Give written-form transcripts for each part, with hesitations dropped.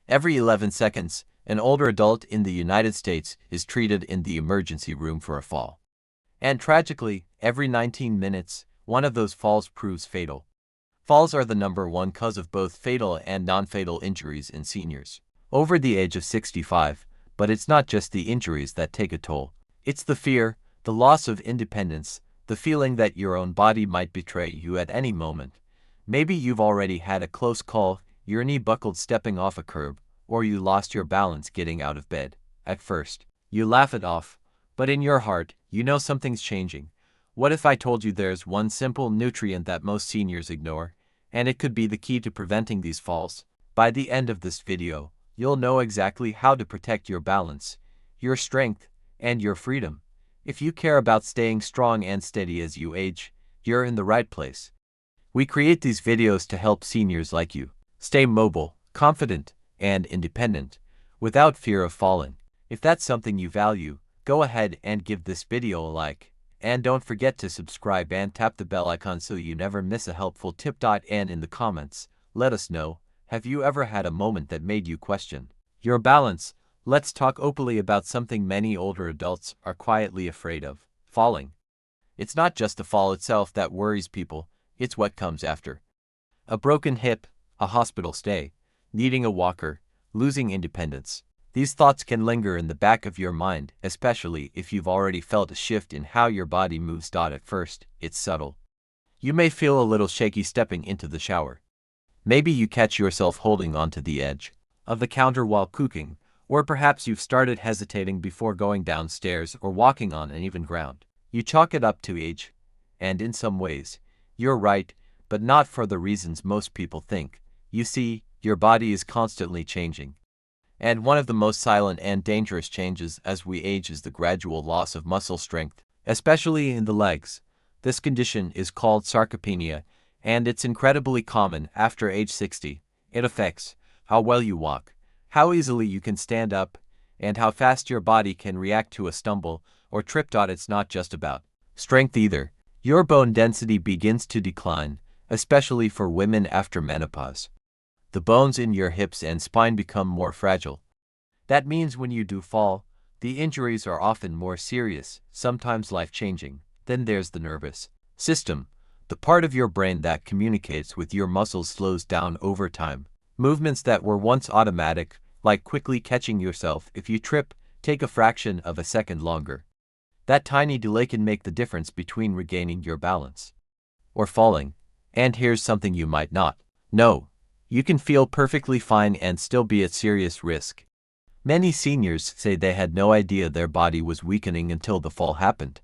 Every 11 seconds, an older adult in the United States is treated in the emergency room for a fall. And tragically, every 19 minutes, one of those falls proves fatal. Falls are the number one cause of both fatal and non-fatal injuries in seniors over the age of 65, but it's not just the injuries that take a toll. It's the fear, the loss of independence, the feeling that your own body might betray you at any moment. Maybe you've already had a close call, your knee buckled stepping off a curb, or you lost your balance getting out of bed. At first, you laugh it off, but in your heart, you know something's changing. What if I told you there's one simple nutrient that most seniors ignore, and it could be the key to preventing these falls? By the end of this video, you'll know exactly how to protect your balance, your strength, and your freedom. If you care about staying strong and steady as you age, you're in the right place. We create these videos to help seniors like you stay mobile, confident, and independent, without fear of falling. If that's something you value, go ahead and give this video a like. And don't forget to subscribe and tap the bell icon so you never miss a helpful tip. And in the comments, let us know, have you ever had a moment that made you question your balance? Let's talk openly about something many older adults are quietly afraid of: falling. It's not just the fall itself that worries people, it's what comes after. A broken hip, a hospital stay, needing a walker, losing independence. These thoughts can linger in the back of your mind, especially if you've already felt a shift in how your body moves. At first, it's subtle. You may feel a little shaky stepping into the shower. Maybe you catch yourself holding onto the edge of the counter while cooking, or perhaps you've started hesitating before going downstairs or walking on uneven ground. You chalk it up to age, and in some ways, you're right, but not for the reasons most people think. You see, your body is constantly changing. And one of the most silent and dangerous changes as we age is the gradual loss of muscle strength, especially in the legs. This condition is called sarcopenia, and it's incredibly common after age 60. It affects how well you walk, how easily you can stand up, and how fast your body can react to a stumble or trip. It's not just about strength either. Your bone density begins to decline, especially for women after menopause. The bones in your hips and spine become more fragile. That means when you do fall, the injuries are often more serious, sometimes life-changing. Then there's the nervous system. The part of your brain that communicates with your muscles slows down over time. Movements that were once automatic, like quickly catching yourself if you trip, take a fraction of a second longer. That tiny delay can make the difference between regaining your balance or falling. And here's something you might not know. You can feel perfectly fine and still be at serious risk. Many seniors say they had no idea their body was weakening until the fall happened.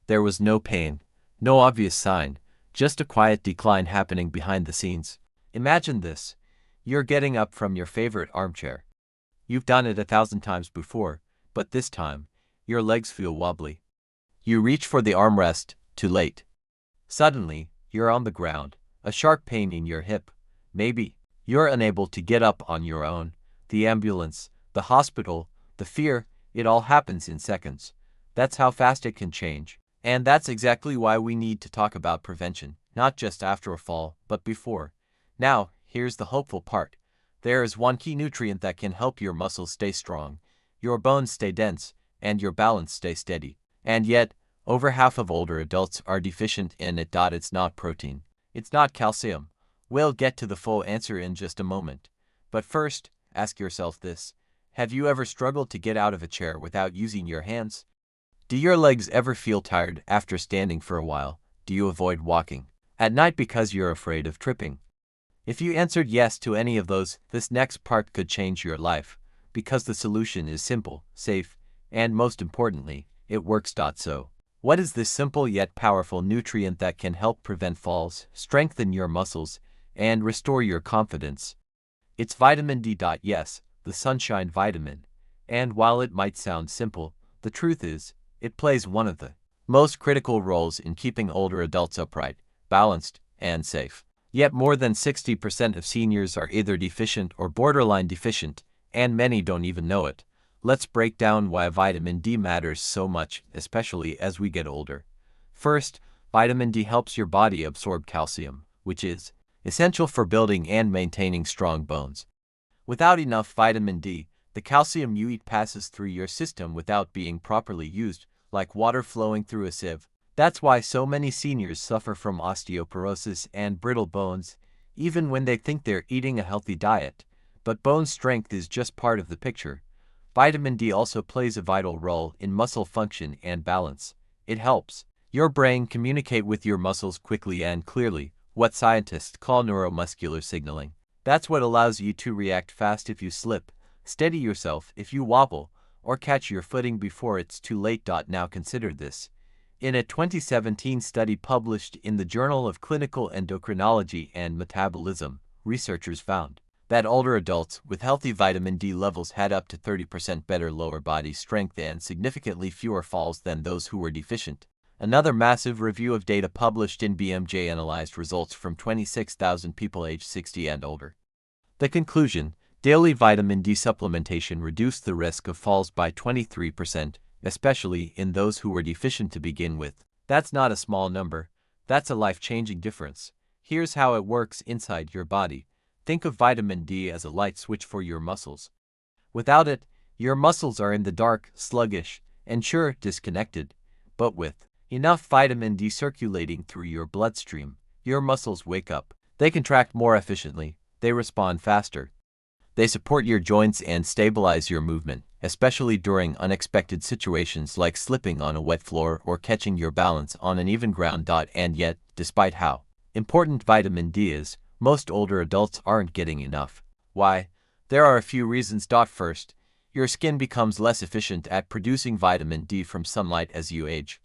There was no pain, no obvious sign, just a quiet decline happening behind the scenes. Imagine this. You're getting up from your favorite armchair. You've done it 1,000 times before, but this time, your legs feel wobbly. You reach for the armrest, too late. Suddenly, you're on the ground, a sharp pain in your hip. Maybe you're unable to get up on your own. The ambulance, the hospital, the fear, it all happens in seconds. That's how fast it can change. And that's exactly why we need to talk about prevention, not just after a fall, but before. Now, here's the hopeful part. There is one key nutrient that can help your muscles stay strong, your bones stay dense, and your balance stay steady. And yet, over half of older adults are deficient in it. It's not protein. It's not calcium. We'll get to the full answer in just a moment. But first, ask yourself this. Have you ever struggled to get out of a chair without using your hands? Do your legs ever feel tired after standing for a while? Do you avoid walking at night because you're afraid of tripping? If you answered yes to any of those, this next part could change your life, because the solution is simple, safe, and most importantly, it works. So, what is this simple yet powerful nutrient that can help prevent falls, strengthen your muscles, and restore your confidence? It's vitamin D. Yes, the sunshine vitamin. And while it might sound simple, the truth is, it plays one of the most critical roles in keeping older adults upright, balanced, and safe. Yet more than 60% of seniors are either deficient or borderline deficient, and many don't even know it. Let's break down why vitamin D matters so much, especially as we get older. First, vitamin D helps your body absorb calcium, which is essential for building and maintaining strong bones. Without enough vitamin D, the calcium you eat passes through your system without being properly used, like water flowing through a sieve. That's why so many seniors suffer from osteoporosis and brittle bones, even when they think they're eating a healthy diet. But bone strength is just part of the picture. Vitamin D also plays a vital role in muscle function and balance. It helps your brain communicate with your muscles quickly and clearly, what scientists call neuromuscular signaling. That's what allows you to react fast if you slip, steady yourself if you wobble, or catch your footing before it's too late. Now consider this. In a 2017 study published in the Journal of Clinical Endocrinology and Metabolism, researchers found that older adults with healthy vitamin D levels had up to 30% better lower body strength and significantly fewer falls than those who were deficient. Another massive review of data published in BMJ analyzed results from 26,000 people aged 60 and older. The conclusion: daily vitamin D supplementation reduced the risk of falls by 23%, especially in those who were deficient to begin with. That's not a small number, that's a life-changing difference. Here's how it works inside your body. Think of vitamin D as a light switch for your muscles. Without it, your muscles are in the dark, sluggish, and sure, disconnected. But with enough vitamin D circulating through your bloodstream, your muscles wake up. They contract more efficiently, they respond faster. They support your joints and stabilize your movement, especially during unexpected situations like slipping on a wet floor or catching your balance on uneven ground. And yet, despite how important vitamin D is, most older adults aren't getting enough. Why? There are a few reasons. First, your skin becomes less efficient at producing vitamin D from sunlight as you age.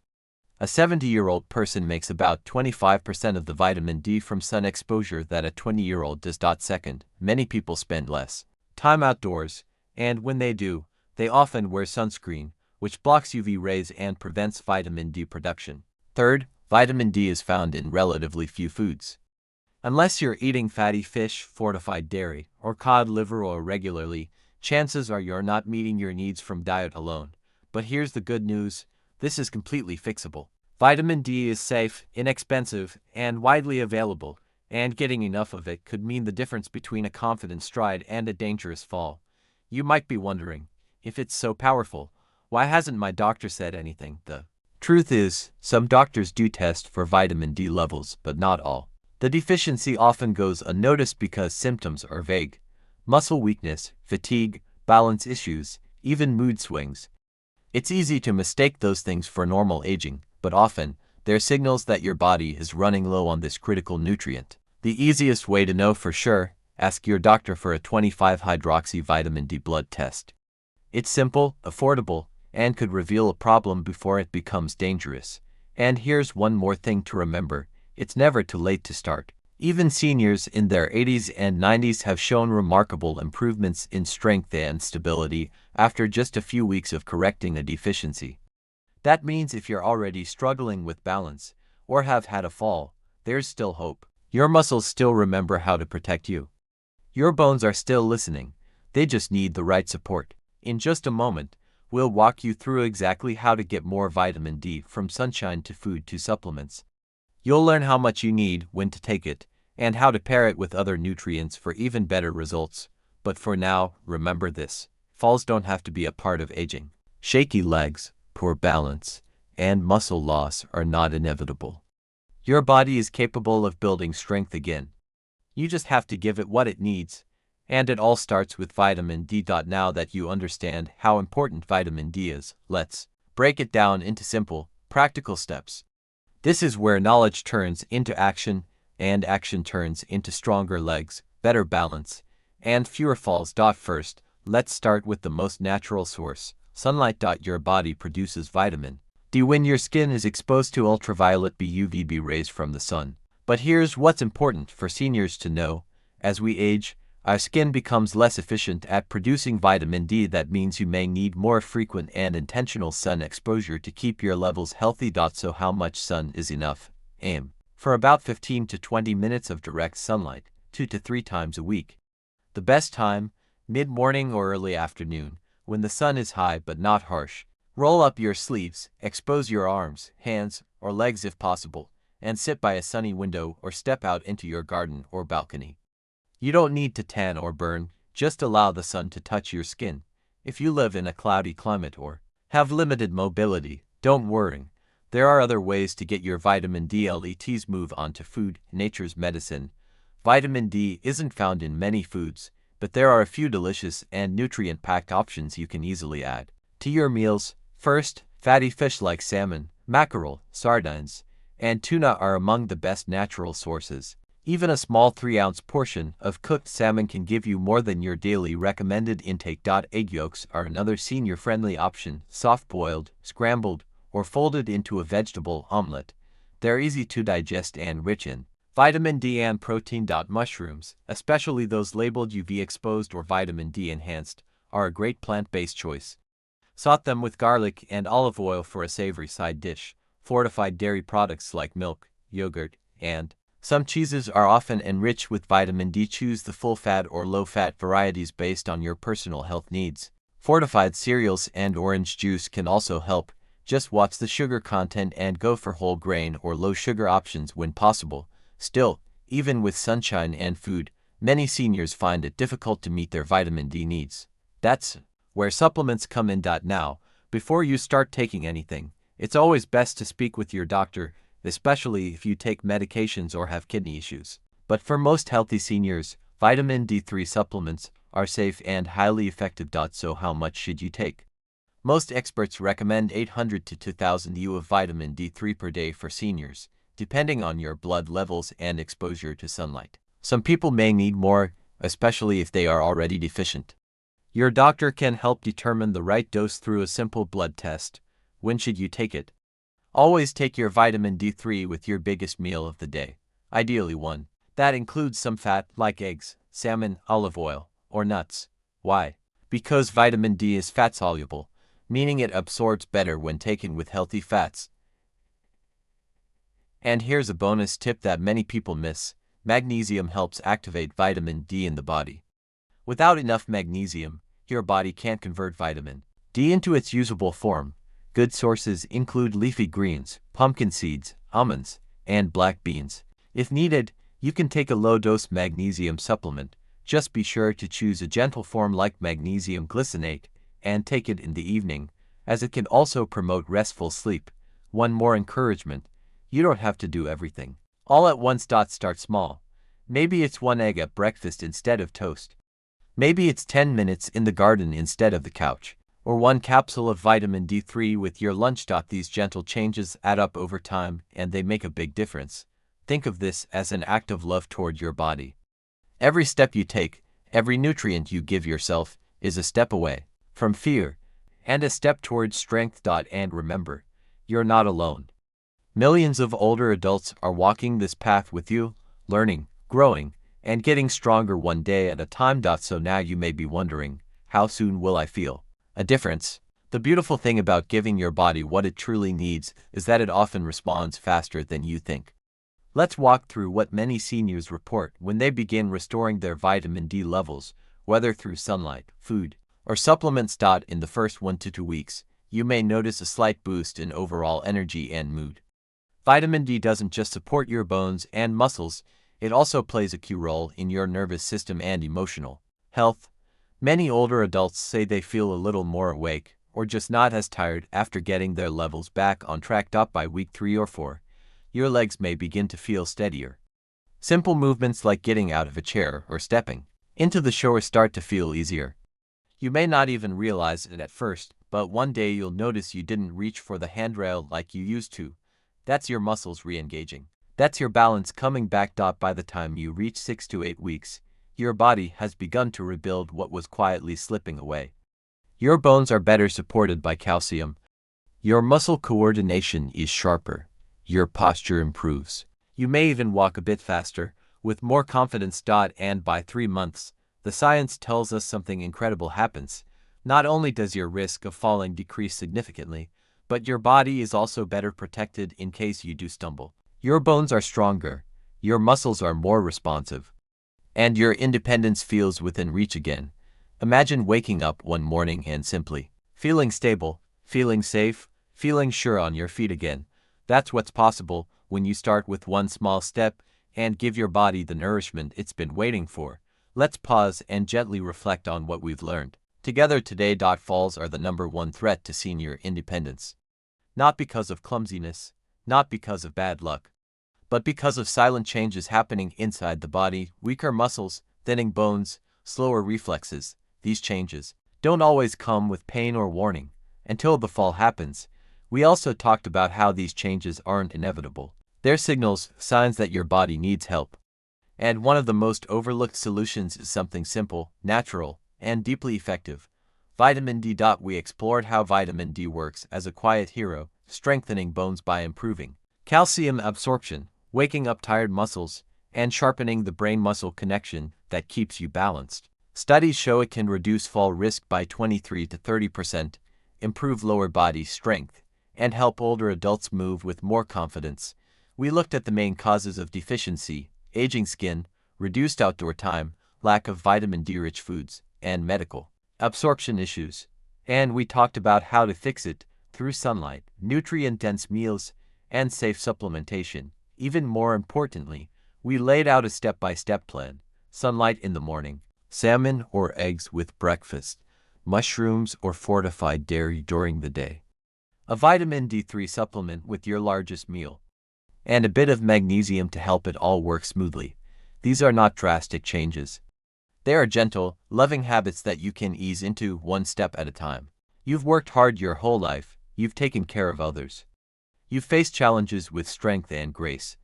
A 70-year-old person makes about 25% of the vitamin D from sun exposure that a 20-year-old does. Second, many people spend less time outdoors, and when they do, they often wear sunscreen, which blocks UV rays and prevents vitamin D production. Third, vitamin D is found in relatively few foods. Unless you're eating fatty fish, fortified dairy, or cod liver oil regularly, chances are you're not meeting your needs from diet alone. But here's the good news: this is completely fixable. Vitamin D is safe, inexpensive, and widely available, and getting enough of it could mean the difference between a confident stride and a dangerous fall. You might be wondering, if it's so powerful, why hasn't my doctor said anything? The truth is, some doctors do test for vitamin D levels, but not all. The deficiency often goes unnoticed because symptoms are vague. Muscle weakness, fatigue, balance issues, even mood swings. It's easy to mistake those things for normal aging, but often, they're signals that your body is running low on this critical nutrient. The easiest way to know for sure: ask your doctor for a 25-hydroxy vitamin D blood test. It's simple, affordable, and could reveal a problem before it becomes dangerous. And here's one more thing to remember: it's never too late to start. Even seniors in their 80s and 90s have shown remarkable improvements in strength and stability after just a few weeks of correcting a deficiency. That means if you're already struggling with balance, or have had a fall, there's still hope. Your muscles still remember how to protect you. Your bones are still listening, they just need the right support. In just a moment, we'll walk you through exactly how to get more vitamin D, from sunshine to food to supplements. You'll learn how much you need, when to take it, and how to pair it with other nutrients for even better results. But for now, remember this: falls don't have to be a part of aging. Shaky legs, poor balance, and muscle loss are not inevitable. Your body is capable of building strength again. You just have to give it what it needs, and it all starts with vitamin D. Now that you understand how important vitamin D is, let's break it down into simple, practical steps. This is where knowledge turns into action, and action turns into stronger legs, better balance, and fewer falls. First, let's start with the most natural source: sunlight. Your body produces vitamin D when your skin is exposed to ultraviolet UVB rays from the sun. But here's what's important for seniors to know: as we age, our skin becomes less efficient at producing vitamin D. That means you may need more frequent and intentional sun exposure to keep your levels healthy. So how much sun is enough? Aim for about 15 to 20 minutes of direct sunlight, 2 to 3 times a week. The best time: mid-morning or early afternoon, when the sun is high but not harsh. Roll up your sleeves, expose your arms, hands, or legs if possible, and sit by a sunny window or step out into your garden or balcony. You don't need to tan or burn, Just allow the sun to touch your skin. If you live in a cloudy climate or have limited mobility, don't worry. There are other ways to get your vitamin D. Let's move on to food, nature's medicine. Vitamin D isn't found in many foods, but there are a few delicious and nutrient-packed options you can easily add to your meals. First, fatty fish like salmon, mackerel, sardines, and tuna are among the best natural sources. Even a small 3-ounce portion of cooked salmon can give you more than your daily recommended intake. Egg yolks are another senior-friendly option, soft-boiled, scrambled, or folded into a vegetable omelet. They're easy to digest and rich in vitamin D and protein. Mushrooms, especially those labeled UV-exposed or vitamin D enhanced, are a great plant-based choice. Saute them with garlic and olive oil for a savory side dish. Fortified dairy products like milk, yogurt, and some cheeses are often enriched with vitamin D. Choose the full-fat or low-fat varieties based on your personal health needs. Fortified cereals and orange juice can also help. Just watch the sugar content and go for whole grain or low-sugar options when possible. Still, even with sunshine and food, many seniors find it difficult to meet their vitamin D needs. That's where supplements come in. Now, before you start taking anything, it's always best to speak with your doctor, especially if you take medications or have kidney issues. But for most healthy seniors, vitamin D3 supplements are safe and highly effective. So how much should you take? Most experts recommend 800 to 2000 U of vitamin D3 per day for seniors, depending on your blood levels and exposure to sunlight. Some people may need more, especially if they are already deficient. Your doctor can help determine the right dose through a simple blood test. When should you take it? Always take your vitamin D3 with your biggest meal of the day, ideally one that includes some fat like eggs, salmon, olive oil, or nuts. Why? Because vitamin D is fat-soluble, meaning it absorbs better when taken with healthy fats. And here's a bonus tip that many people miss: magnesium helps activate vitamin D in the body. Without enough magnesium, your body can't convert vitamin D into its usable form. Good sources include leafy greens, pumpkin seeds, almonds, and black beans. If needed, you can take a low-dose magnesium supplement. Just be sure to choose a gentle form like magnesium glycinate and take it in the evening, as it can also promote restful sleep. One more encouragement: you don't have to do everything all at once. Start small. Maybe it's one egg at breakfast instead of toast. Maybe it's 10 minutes in the garden instead of the couch, or one capsule of vitamin D3 with your lunch. These gentle changes add up over time, and they make a big difference. Think of this as an act of love toward your body. Every step you take, every nutrient you give yourself, is a step away from fear, and a step towards strength. And remember, you're not alone. Millions of older adults are walking this path with you, learning, growing, and getting stronger one day at a time. So now you may be wondering, how soon will I feel a difference? The beautiful thing about giving your body what it truly needs is that it often responds faster than you think. Let's walk through what many seniors report when they begin restoring their vitamin D levels, whether through sunlight, food, or supplements. In the first 1 to 2 weeks, you may notice a slight boost in overall energy and mood. Vitamin D doesn't just support your bones and muscles, it also plays a key role in your nervous system and emotional health. Many older adults say they feel a little more awake, or just not as tired after getting their levels back on track. By week 3 or 4, your legs may begin to feel steadier. Simple movements like getting out of a chair or stepping into the shower start to feel easier. You may not even realize it at first, but one day you'll notice you didn't reach for the handrail like you used to. That's your muscles re-engaging. That's your balance coming back. By the time you reach 6 to 8 weeks, your body has begun to rebuild what was quietly slipping away. Your bones are better supported by calcium. Your muscle coordination is sharper. Your posture improves. You may even walk a bit faster, with more confidence. And by 3 months, the science tells us something incredible happens. Not only does your risk of falling decrease significantly, but your body is also better protected in case you do stumble. Your bones are stronger, your muscles are more responsive, and your independence feels within reach again. Imagine waking up one morning and simply feeling stable, feeling safe, feeling sure on your feet again. That's what's possible when you start with one small step and give your body the nourishment it's been waiting for. Let's pause and gently reflect on what we've learned together today. Falls are the #1 threat to senior independence. Not because of clumsiness, not because of bad luck, but because of silent changes happening inside the body: weaker muscles, thinning bones, slower reflexes. These changes don't always come with pain or warning until the fall happens. We also talked about how these changes aren't inevitable. They're signals, signs that your body needs help. And one of the most overlooked solutions is something simple, natural, and deeply effective: vitamin D. We explored how vitamin D works as a quiet hero, strengthening bones by improving calcium absorption, waking up tired muscles, and sharpening the brain-muscle connection that keeps you balanced. Studies show it can reduce fall risk by 23 to 30%, improve lower body strength, and help older adults move with more confidence. We looked at the main causes of deficiency: aging skin, reduced outdoor time, lack of vitamin D-rich foods, and medical absorption issues. And we talked about how to fix it through sunlight, nutrient-dense meals, and safe supplementation. Even more importantly, we laid out a step-by-step plan: sunlight in the morning, salmon or eggs with breakfast, mushrooms or fortified dairy during the day, a vitamin D3 supplement with your largest meal, and a bit of magnesium to help it all work smoothly. These are not drastic changes. They are gentle, loving habits that you can ease into one step at a time. You've worked hard your whole life, you've taken care of others. You've faced challenges with strength and grace.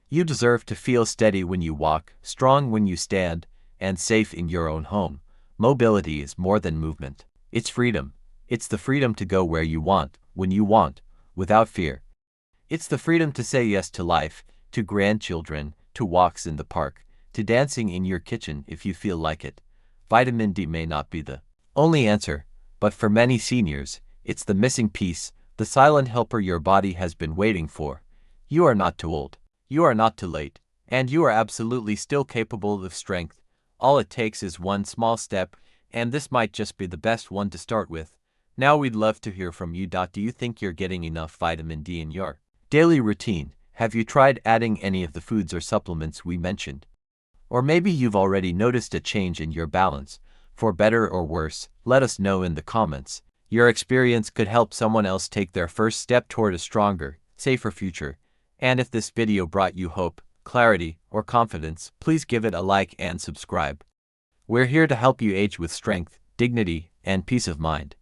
You deserve to feel steady when you walk, strong when you stand, and safe in your own home. Mobility is more than movement. It's freedom. It's the freedom to go where you want, when you want, without fear. It's the freedom to say yes to life, to grandchildren, to walks in the park, to dancing in your kitchen if you feel like it. Vitamin D may not be the only answer, but for many seniors, it's the missing piece, the silent helper your body has been waiting for. You are not too old. You are not too late. And you are absolutely still capable of strength. All it takes is one small step, and this might just be the best one to start with. Now we'd love to hear from you. Do you think you're getting enough vitamin D in your daily routine? Have you tried adding any of the foods or supplements we mentioned? Or maybe you've already noticed a change in your balance, for better or worse. Let us know in the comments. Your experience could help someone else take their first step toward a stronger, safer future. And if this video brought you hope, clarity, or confidence, please give it a like and subscribe. We're here to help you age with strength, dignity, and peace of mind.